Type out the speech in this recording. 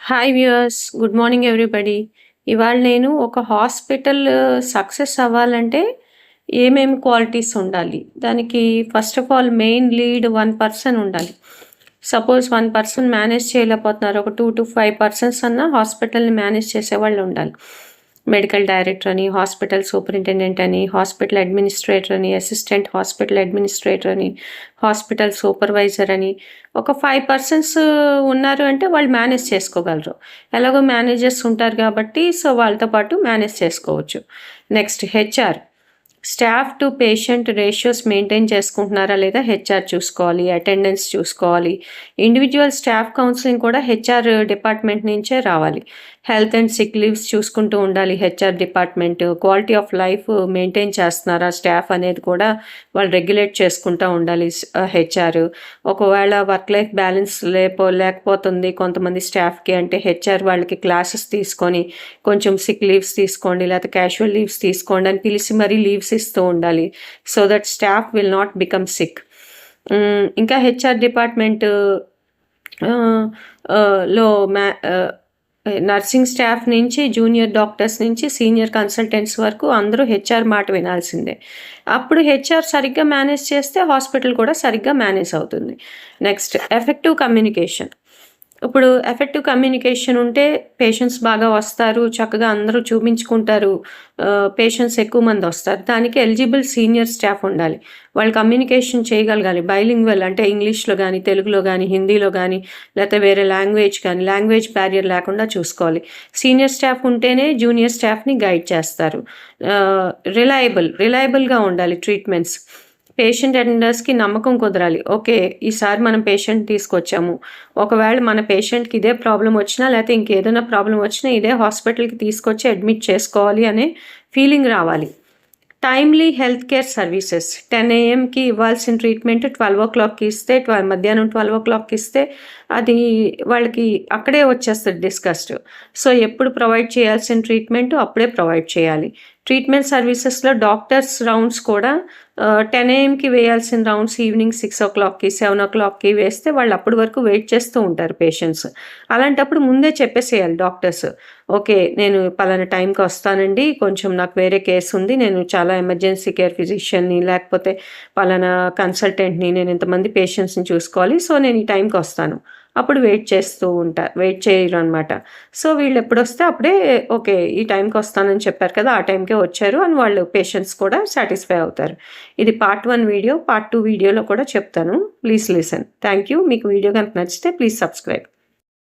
Hi viewers, good morning everybody. ఇవాళ నేను ఒక హాస్పిటల్ సక్సెస్ అవ్వాలంటే ఏమేమి క్వాలిటీస్ ఉండాలి, దానికి first of all main lead one person ఉండాలి. సపోజ్ వన్ పర్సన్ మేనేజ్ చేయలేకపోతున్నారు, ఒక 2 to 5 పర్సన్స్ అన్న హాస్పిటల్ని మేనేజ్ చేసేవాళ్ళు ఉండాలి. మెడికల్ డైరెక్టర్ అని, హాస్పిటల్ సూపరింటెండెంట్ అని, హాస్పిటల్ అడ్మినిస్ట్రేటర్ అని, అసిస్టెంట్ హాస్పిటల్ అడ్మినిస్ట్రేటర్ అని, హాస్పిటల్ సూపర్వైజర్ అని ఒక 5 పర్సన్స్ ఉన్నారు అంటే వాళ్ళు మేనేజ్ చేసుకోగలరు. ఎలాగో మేనేజర్స్ ఉంటారు కాబట్టి సో వాళ్ళతో పాటు మేనేజ్ చేసుకోవచ్చు. Next HR, staff to patient ratios maintain చేసుకుంటున్నారా లేదా హెచ్ఆర్ చూసుకోవాలి. అటెండెన్స్ చూసుకోవాలి. ఇండివిజువల్ స్టాఫ్ కౌన్సిలింగ్ కూడా హెచ్ఆర్ డిపార్ట్మెంట్ నుంచే రావాలి. హెల్త్ అండ్ సిక్ లీవ్స్ చూసుకుంటూ ఉండాలి HR department. Quality of life maintain చేస్తున్నారా స్టాఫ్ అనేది కూడా వాళ్ళు రెగ్యులేట్ చేసుకుంటూ ఉండాలి హెచ్ఆర్. ఒకవేళ వర్క్ లైఫ్ బ్యాలెన్స్ లేకపోతుంది కొంతమంది స్టాఫ్కి అంటే హెచ్ఆర్ వాళ్ళకి క్లాసెస్ తీసుకొని కొంచెం సిక్ లీవ్స్ తీసుకోండి లేకపోతే క్యాజువల్ లీవ్స్ తీసుకోండి అని పిలిచి మరీ లీవ్స్ ఇస్తూ ఉండాలి so that staff will not become sick. ఇంకా హెచ్ఆర్ డిపార్ట్మెంట్ లో నర్సింగ్ స్టాఫ్ నుంచి జూనియర్ డాక్టర్స్ నుంచి సీనియర్ కన్సల్టెంట్స్ వరకు అందరూ హెచ్ఆర్ మాట వినాల్సిందే. అప్పుడు హెచ్ఆర్ సరిగ్గా మేనేజ్ చేస్తే హాస్పిటల్ కూడా సరిగ్గా మేనేజ్ అవుతుంది. Next effective communication. ఇప్పుడు ఎఫెక్టివ్ కమ్యూనికేషన్ ఉంటే పేషెంట్స్ బాగా వస్తారు, చక్కగా అందరూ చూపించుకుంటారు, పేషెంట్స్ ఎక్కువ మంది వస్తారు. దానికి ఎలిజిబుల్ సీనియర్ స్టాఫ్ ఉండాలి. వాళ్ళు కమ్యూనికేషన్ చేయగలగాలి. బైలింగ్వల్ అంటే ఇంగ్లీష్లో కానీ, తెలుగులో కానీ, హిందీలో కానీ, లేకపోతే వేరే లాంగ్వేజ్ కానీ, లాంగ్వేజ్ బ్యారియర్ లేకుండా చూసుకోవాలి. సీనియర్ స్టాఫ్ ఉంటేనే జూనియర్ స్టాఫ్ని గైడ్ చేస్తారు. రిలయబుల్గా ఉండాలి ట్రీట్మెంట్స్. పేషెంట్ అటెండర్స్కి నమ్మకం కుదరాలి. ఓకే, ఈసారి మనం పేషెంట్ తీసుకొచ్చాము, ఒకవేళ మన పేషెంట్కి ఇదే ప్రాబ్లం వచ్చినా లేకపోతే ఇంకేదైనా ప్రాబ్లం వచ్చినా ఇదే హాస్పిటల్కి తీసుకొచ్చి అడ్మిట్ చేసుకోవాలి అనే ఫీలింగ్ రావాలి. Timely health care services. 10 AM ఇవ్వాల్సిన ట్రీట్మెంట్ 12 o'clockకి ఇస్తే, మధ్యాహ్నం 12 o'clockకి ఇస్తే అది వాళ్ళకి అక్కడే వచ్చేస్తుంది డిస్కస్డ్. సో ఎప్పుడు ప్రొవైడ్ చేయాల్సిన ట్రీట్మెంట్ అప్పుడే ప్రొవైడ్ చేయాలి. ట్రీట్మెంట్ సర్వీసెస్లో డాక్టర్స్ రౌండ్స్ కూడా 10 AM వేయాల్సిన రౌండ్స్ ఈవినింగ్ 6 o'clockకి 7 o'clockకి వేస్తే వాళ్ళు అప్పటి వరకు వెయిట్ చేస్తూ ఉంటారు పేషెంట్స్. అలాంటప్పుడు ముందే చెప్పేసేయాలి డాక్టర్స్, ఓకే నేను పలానా టైంకి వస్తానండి, కొంచెం నాకు వేరే కేసు ఉంది, నేను చాలా ఎమర్జెన్సీ కేర్ ఫిజిషియన్ని లేకపోతే పలానా కన్సల్టెంట్ని, నేను ఇంతమంది పేషెంట్స్ని చూసుకోవాలి, సో నేను ఈ టైంకి వస్తాను. అప్పుడు వెయిట్ చేయరు అనమాట. సో వీళ్ళు ఎప్పుడు వస్తే అప్పుడే ఓకే ఈ టైంకి వస్తానని చెప్పారు కదా ఆ టైంకే వచ్చారు అని వాళ్ళు పేషెంట్స్ కూడా సాటిస్ఫై అవుతారు. ఇది పార్ట్ 1 వీడియో. పార్ట్ 2 వీడియోలో కూడా చెప్తాను. Please listen. Thank you. మీకు వీడియో కనుక నచ్చితే ప్లీజ్ సబ్స్క్రైబ్.